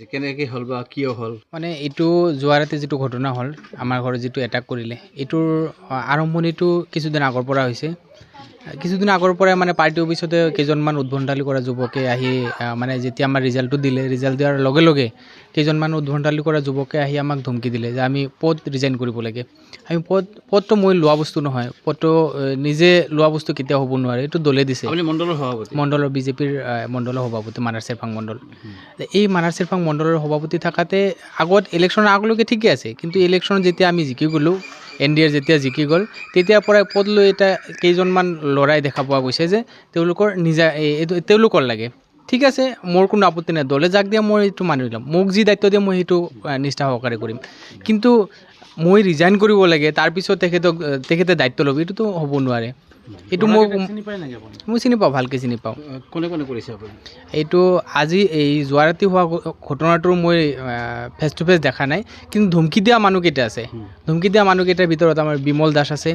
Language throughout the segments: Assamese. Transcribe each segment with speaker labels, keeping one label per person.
Speaker 1: যে কেনেকৈ হ'ল বা কিয় হ'ল?
Speaker 2: মানে এইটো যোৱা ৰাতি যিটো ঘটনা হ'ল আমাৰ ঘৰত যিটো এটাক কৰিলে এইটোৰ আৰম্ভণিটো কিছুদিন আগৰ পৰা হৈছে। কিছুদিন আগৰ পৰাই মানে পাৰ্টি অফিচতে কেইজনমান উদ্ভণ্ডালি কৰা যুৱকে আহি মানে যেতিয়া আমাৰ ৰিজাল্টটো দিলে, ৰিজাল্ট দিয়াৰ লগে লগে কেইজনমান উদ্ভণ্ডালি কৰা যুৱকে আহি আমাক ধমকি দিলে যে আমি পদ ৰিজাইন কৰিব লাগে। আমি পদটো মই লোৱা বস্তু নহয়, পদটো নিজে লোৱা বস্তু কেতিয়াও হ'ব নোৱাৰে, এইটো দলে দিছে।
Speaker 1: আপুনি মণ্ডলৰ সভাপতি?
Speaker 2: মণ্ডলৰ বিজেপিৰ মণ্ডলৰ সভাপতি মানাৰ চেৰফাং মণ্ডল। এই মানাৰ চেৰফাং মণ্ডলৰ সভাপতি থাকাতে আগত ইলেকশ্যনৰ আগলৈকে ঠিকে আছে, কিন্তু ইলেকশ্যনত যেতিয়া আমি জিকি গ'লোঁ, NDA যেতিয়া জিকি গ'ল তেতিয়াৰ পৰাই পদ লৈ এটা কেইজনমান ল'ৰাই দেখা পোৱা গৈছে যে তেওঁলোকৰ নিজা এইটো তেওঁলোকৰ লাগে। ঠিক আছে, মোৰ কোনো আপত্তি নাই, দলে যাক দিয়ে মই এইটো মানি ল'ম, মোক যি দায়িত্ব দিয়ে মই সেইটো নিষ্ঠা সহকাৰে কৰিম। কিন্তু মই ৰিজাইন কৰিব লাগে তাৰপিছত তেখেতে দায়িত্ব ল'ব, এইটোতো হ'ব নোৱাৰে। এইটো মই চিনি পাওঁ, ভালকৈ চিনি পাওঁ।
Speaker 1: কোনে কোনে কৰিছে আপুনি?
Speaker 2: এইটো আজি এই যোৱা ৰাতি হোৱা ঘটনাটো মই ফেচ টু ফেচ দেখা নাই, কিন্তু ধমকি দিয়া মানুহকেইটা আছে। ধমকি দিয়া মানুহকেইটাৰ ভিতৰত আমাৰ বিমল দাস আছে,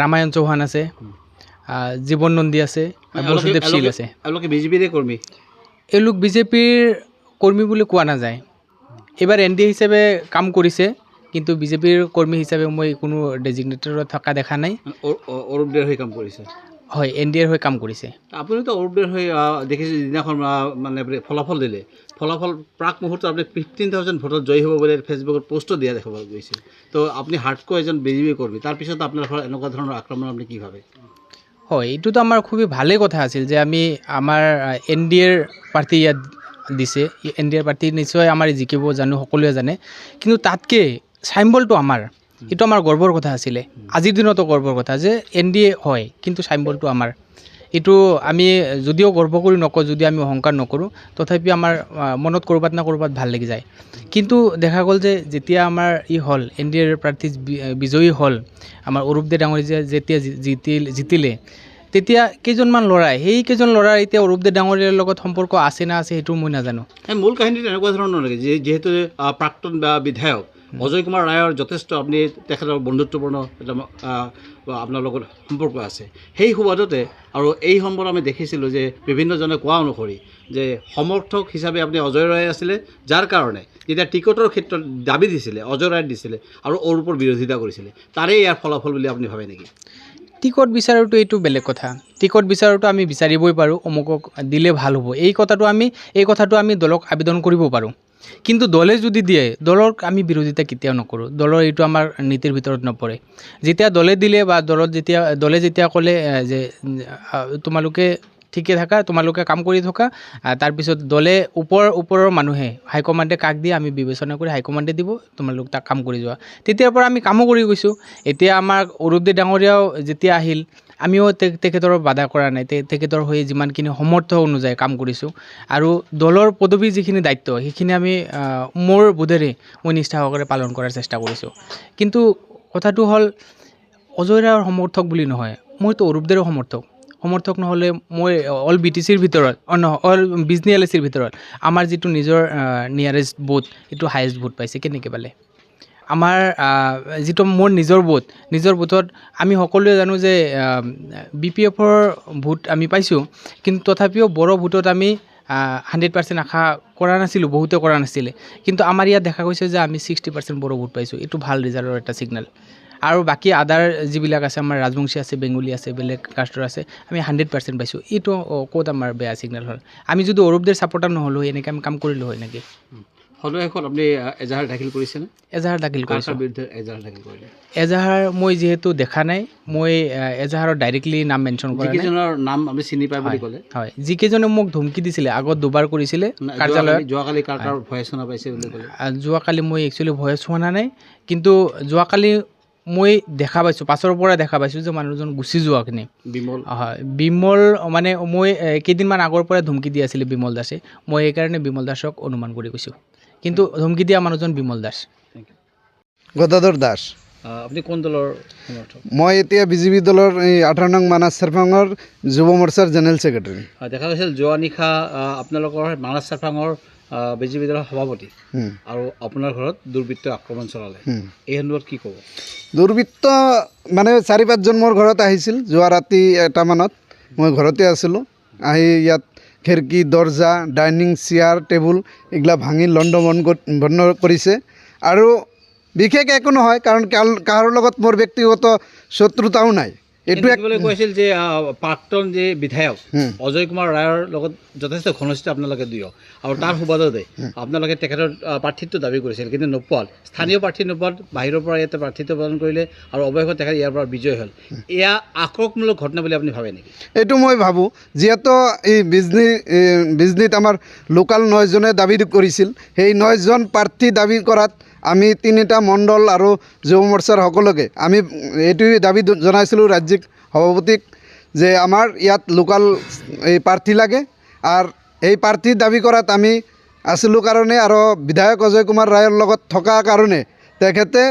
Speaker 2: ৰামায়ণ চৌহান আছে, জীৱন নন্দী আছে, বসুদেৱ শীল আছে।
Speaker 1: এওঁলোকে বিজেপিৰে কৰ্মী?
Speaker 2: এওঁলোক বিজেপিৰ কৰ্মী বুলি কোৱা নাযায়। এইবাৰ NDA হিচাপে কাম কৰিছে, কিন্তু বিজেপিৰ কৰ্মী হিচাপে মই কোনো ডেজিগনেটেডত থকা দেখা নাই।
Speaker 1: অৰূপ দেৰ হৈ কাম কৰিছে?
Speaker 2: হয়, NDAৰ হৈ কাম কৰিছে।
Speaker 1: আপুনিতো অৰূপ দেৰ হৈ দেখিছে যিদিনাখন মানে ফলাফল দিলে, ফলাফল প্ৰাক মুহূৰ্তত আপুনি 15,000 ভোটত জয়ী হ'ব বুলি ফেচবুকত পষ্টটো দিয়া দেখা গৈছিল। তো আপুনি হাৰ্ডকৈ এজন বিজেপি কৰ্মী, তাৰপিছত আপোনাৰ ঘৰত এনেকুৱা ধৰণৰ আক্ৰমণ আপুনি কি ভাবে?
Speaker 2: হয়, এইটোতো আমাৰ খুবেই ভালেই কথা আছিল যে আমি আমাৰ NDAৰ প্ৰাৰ্থী ইয়াত দিছে, NDAৰ প্ৰাৰ্থী নিশ্চয় আমাৰ জিকিব জানো, সকলোৱে জানে, কিন্তু তাতকৈ চাইম্বলটো আমাৰ, এইটো আমাৰ গৰ্বৰ কথা আছিলে। আজিৰ দিনতো গৰ্বৰ কথা যে NDA হয়, কিন্তু চাইম্বলটো আমাৰ। এইটো আমি যদিও গৰ্ব কৰি নকওঁ, যদি আমি অহংকাৰ নকৰোঁ, তথাপি আমাৰ মনত ক'ৰবাত না ক'ৰবাত ভাল লাগি যায়। কিন্তু দেখা গ'ল যে যেতিয়া আমাৰ হ'ল NDAৰ প্ৰাৰ্থী বিজয়ী হ'ল, আমাৰ অৰূপ দে ডাঙৰীয়া যেতিয়া জিতিলে, তেতিয়া কেইজনমান ল'ৰাই, সেই কেইজন ল'ৰাৰ এতিয়া অৰূপ দে ডাঙৰীয়াৰ লগত সম্পৰ্ক আছে না আছে সেইটো মই নাজানো।
Speaker 1: মূল কাহিনীটো এনেকুৱা ধৰণৰ নেকি, যিহেতু প্ৰাক্তন বা বিধায়ক অজয় কুমাৰ ৰায়ৰ যথেষ্ট আপুনি তেখেতৰ বন্ধুত্বপূৰ্ণ এটা আপোনাৰ লগত সম্পৰ্ক আছে, সেই সুবাদতে আৰু এই সম্পৰ্ক আমি দেখিছিলোঁ যে বিভিন্নজনে কোৱা অনুসৰি যে সমৰ্থক হিচাপে আপুনি অজয় ৰায় আছিলে, যাৰ কাৰণে যেতিয়া টিকটৰ ক্ষেত্ৰত দাবী দিছিলে অজয় ৰায়ক দিছিলে আৰু অৰূপৰ বিৰোধিতা কৰিছিলে, তাৰেই ইয়াৰ ফলাফল বুলি আপুনি ভাবে নেকি?
Speaker 2: টিকট বিচাৰোঁতো এইটো বেলেগ কথা। টিকট বিচাৰোঁতো আমি বিচাৰিবই পাৰোঁ, অমুকক দিলে ভাল হ'ব, এই কথাটো আমি দলক আবেদন কৰিব পাৰোঁ। কিন্তু দলে যদি দিয়ে, দলৰ আমি বিৰোধিতা কেতিয়াও নকৰোঁ, দলৰ এইটো আমাৰ নীতিৰ ভিতৰত নপৰে। যেতিয়া দলে দিলে বা দলে যেতিয়া ক'লে যে তোমালোকে ঠিকে থাকা, তোমালোকে কাম কৰি থকা, তাৰপিছত দলে ওপৰৰ মানুহে হাইকমাণ্ডে কাক দিয়ে আমি বিবেচনা কৰি হাইকমাণ্ডে দিব, তোমালোক তাক কাম কৰি যোৱা, তেতিয়াৰ পৰা আমি কামো কৰি গৈছোঁ। এতিয়া আমাৰ অৰূপ দে ডাঙৰীয়াও যেতিয়া আহিল, আমিও তেখেতৰ বাধা কৰা নাই, তেখেতৰ হৈ যিমানখিনি সমৰ্থ অনুযায়ী কাম কৰিছোঁ, আৰু দলৰ পদবীৰ যিখিনি দায়িত্ব সেইখিনি আমি মোৰ বোধেৰে মই নিষ্ঠা সহকাৰে পালন কৰাৰ চেষ্টা কৰিছোঁ। কিন্তু কথাটো হ'ল অজয় ৰায়ৰ সমৰ্থক বুলি নহয়, মইতো অৰূপ দেৰ সমৰ্থক নহ'লে মই অল BTCৰ ভিতৰত অল বিজনী LICৰ ভিতৰত আমাৰ যিটো নিজৰ নিয়াৰেষ্ট বুথ, এইটো হায়েষ্ট ভোট পাইছে কেনেকৈ পালে? আমাৰ যিটো মোৰ নিজৰ বুথত আমি সকলোৱে জানো যে BPFৰ ভোট আমি পাইছোঁ, কিন্তু তথাপিও বড়ো ভোটত আমি 100% আশা কৰা নাছিলোঁ, বহুতে কৰা নাছিলে, কিন্তু আমাৰ ইয়াত দেখা গৈছে যে আমি 60% বড়ো ভোট পাইছোঁ। এইটো ভাল ৰিজাল্টৰ এটা ছিগনেল। আৰু বাকী আদাৰ যিবিলাক আছে, আমাৰ ৰাজবংশী আছে, বেংগলী আছে, বেলেগ কাষ্টৰ আছে, আমি 100% পাইছোঁ। এইটো ক'ত আমাৰ বেয়া ছিগনেল হ'ল? আমি যদি অৰূপ দেৰ ছাপৰ্টাৰ নহ'লোঁ হয়, এনেকৈ আমি কাম কৰিলোঁ হয় নেকি?
Speaker 1: সদৌ আপুনি এজাহাৰ দাখিল কৰিছেনে?
Speaker 2: এজাহাৰ দাখিল কৰিছোঁ।
Speaker 1: বিৰুদ্ধে এজাহাৰ দাখিল কৰিলে?
Speaker 2: এজাহাৰ মই যিহেতু দেখা নাই, মই এজাহাৰত ডাইৰেক্টলি নাম মেনশ্যন কৰা নাই।
Speaker 1: যিকেইজনৰ নাম আপুনি চিনি পায় বুলি ক'লে?
Speaker 2: হয়, যিকেইজনে মোক ধমকি দিছিলে, আগত দুবাৰ কৰিছিলে কাৰ্যালয়ত।
Speaker 1: যোৱাকালি কাৰ ভয়েচ শুনা পাইছে বুলি ক'লে?
Speaker 2: যোৱাকালি মই একচুৱেলি ভয়েচ শুনা নাই, কিন্তু যোৱাকালি মই দেখা পাইছোঁ, পাছৰ পৰা দেখা পাইছোঁ যে মানুহজন গুচি যোৱাখিনি
Speaker 1: বিমল।
Speaker 2: হয়, বিমল মানে মই কেইদিনমান আগৰ পৰাই ধমকি দি আছিলে বিমল দাসে, মই সেইকাৰণে বিমল দাসক অনুমান কৰি কৈছোঁ, কিন্তু ধমকি দিয়া মানুহজন বিমল দাস।
Speaker 3: গদাধৰ দাস।
Speaker 1: আপুনি কোন দলৰ সমৰ্থক?
Speaker 3: মই এতিয়া বিজেপি দলৰ 18 নং মানাছ চেৰফাঙৰ যুৱ মৰ্চাৰ জেনেৰেল ছেক্ৰেটাৰী।
Speaker 1: দেখা গৈছিল যোৱা নিশা আপোনালোকৰ মানাছ চেৰফাঙৰ বিজেপি দলৰ সভাপতি আৰু আপোনাৰ ঘৰত দুৰ্বৃত্তই আক্ৰমণ চলালে, এই সন্দৰ্ভত কি ক'ব?
Speaker 3: দুৰ্বৃত্ত মানে 4-5জন মোৰ ঘৰত আহিছিল যোৱা ৰাতি 1টা মানত, মই ঘৰতে আছিলোঁ। আহি ইয়াত খিৰিকী দৰ্জা ডাইনিং চেয়াৰ টেবুল এইগিলা ভাঙি বন্ধ কৰিছে আৰু বিশেষ একো নহয় কাৰণ কাৰো লগত মোৰ ব্যক্তিগত শত্ৰুতাও নাই এইটো
Speaker 1: দেখিবলৈ কৈছিল যে প্ৰাক্তন যে বিধায়ক অজয় কুমাৰ ৰায়ৰ লগত যথেষ্ট ঘনিষ্ঠ আপোনালোকে দুয়ো আৰু তাৰ সুবাদতে আপোনালোকে তেখেতৰ প্ৰাৰ্থিত্ব দাবী কৰিছিল কিন্তু নোপোৱাল স্থানীয় প্ৰাৰ্থী নোপোৱাল বাহিৰৰ পৰা ইয়াতে প্ৰাৰ্থিত্ব প্ৰদান কৰিলে আৰু অৱশেষত তেখেত ইয়াৰ পৰা বিজয় হ'ল এয়া আক্ৰমণমূলক ঘটনা বুলি আপুনি ভাবে নেকি
Speaker 3: এইটো মই ভাবোঁ যিহেতু এই বিজনীত আমাৰ লোকাল 9জনে দাবী কৰিছিল সেই 9জন প্ৰাৰ্থী দাবী কৰাত আমি 3টা মণ্ডল আৰু যুৱ মৰ্চাৰ সকলোকে আমি এইটোৱে দাবী জনাইছিলোঁ ৰাজ্যিক সভাপতিক যে আমাৰ ইয়াত লোকাল এই প্ৰাৰ্থী লাগে আৰু এই প্ৰাৰ্থী দাবী কৰাত আমি আছিলোঁ কাৰণে আৰু বিধায়ক অজয় কুমাৰ ৰায়ৰ লগত থকা কাৰণে তেখেতে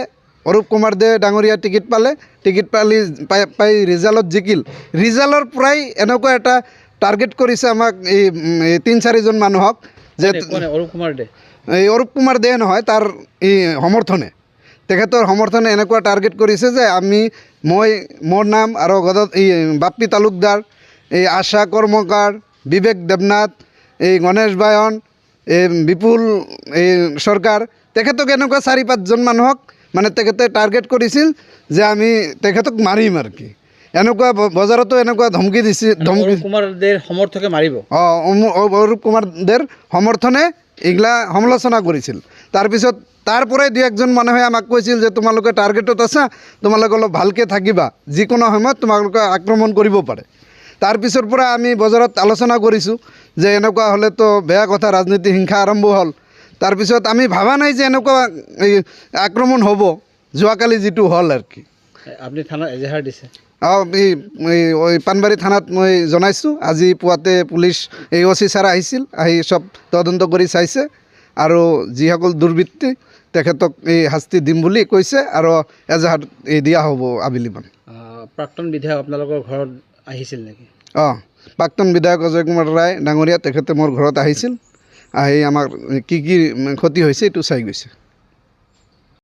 Speaker 3: অৰূপ কুমাৰ দে ডাঙৰীয়া টিকিট পাই ৰিজাল্টত জিকিল ৰিজাল্টৰ পৰাই এনেকুৱা এটা টাৰ্গেট কৰিছে আমাক এই 3-4জন মানুহক যে
Speaker 1: অৰূপ কুমাৰ দে
Speaker 3: এই অৰূপ কুমাৰ দে নহয় তাৰ এই সমৰ্থনে তেখেতৰ সমৰ্থনে এনেকুৱা টাৰ্গেট কৰিছে যে মোৰ নাম আৰু এই বাপ্পী তালুকদাৰ এই আশা কৰ্মকাৰ বিবেক দেৱনাথ এই গণেশ বায়ন এই বিপুল এই চৰকাৰ তেখেতক এনেকুৱা 4-5জন মানুহক মানে তেখেতে টাৰ্গেট কৰিছিল যে আমি তেখেতক মাৰিম আৰু কি এনেকুৱা বজাৰতো এনেকুৱা ধমকি দিছিল
Speaker 1: অৰূপ কুমাৰ দেৰ সমৰ্থকে মাৰিব
Speaker 3: অৰূপ কুমাৰ দেৰ সমৰ্থনে এইগিলা সমালোচনা কৰিছিল তাৰপিছত তাৰ পৰাই 2-1জন মানুহে আমাক কৈছিল যে তোমালোকে টাৰ্গেটত আছা তোমালোকে অলপ ভালকৈ থাকিবা যিকোনো সময়ত তোমালোকে আক্ৰমণ কৰিব পাৰে তাৰপিছৰ পৰা আমি বজাৰত আলোচনা কৰিছোঁ যে এনেকুৱা হ'লেতো বেয়া কথা ৰাজনীতি হিংসা আৰম্ভ হ'ল তাৰপিছত আমি ভাবা নাই যে এনেকুৱা আক্ৰমণ হ'ব যোৱাকালি যিটো হ'ল আৰু কি
Speaker 1: আপুনি থানাত এজাহাৰ দিছে
Speaker 3: এই পাণবাৰী থানাত মই জনাইছোঁ আজি পুৱাতে পুলিচ OC ছাৰ আহিছিল আহি চব তদন্ত কৰি চাইছে আৰু যিসকল দুৰ্বৃত্তি তেখেতক এই শাস্তি দিম বুলি কৈছে আৰু এজাহাৰ দিয়া হ'ব আবেলিমান
Speaker 1: প্ৰাক্তন বিধায়ক আপোনালোকৰ ঘৰত আহিছিল নেকি
Speaker 3: প্ৰাক্তন বিধায়ক অজয় কুমাৰ ৰায় ডাঙৰীয়া তেখেতে মোৰ ঘৰত আহিছিল আহি আমাৰ কি ক্ষতি হৈছে এইটো চাই গৈছে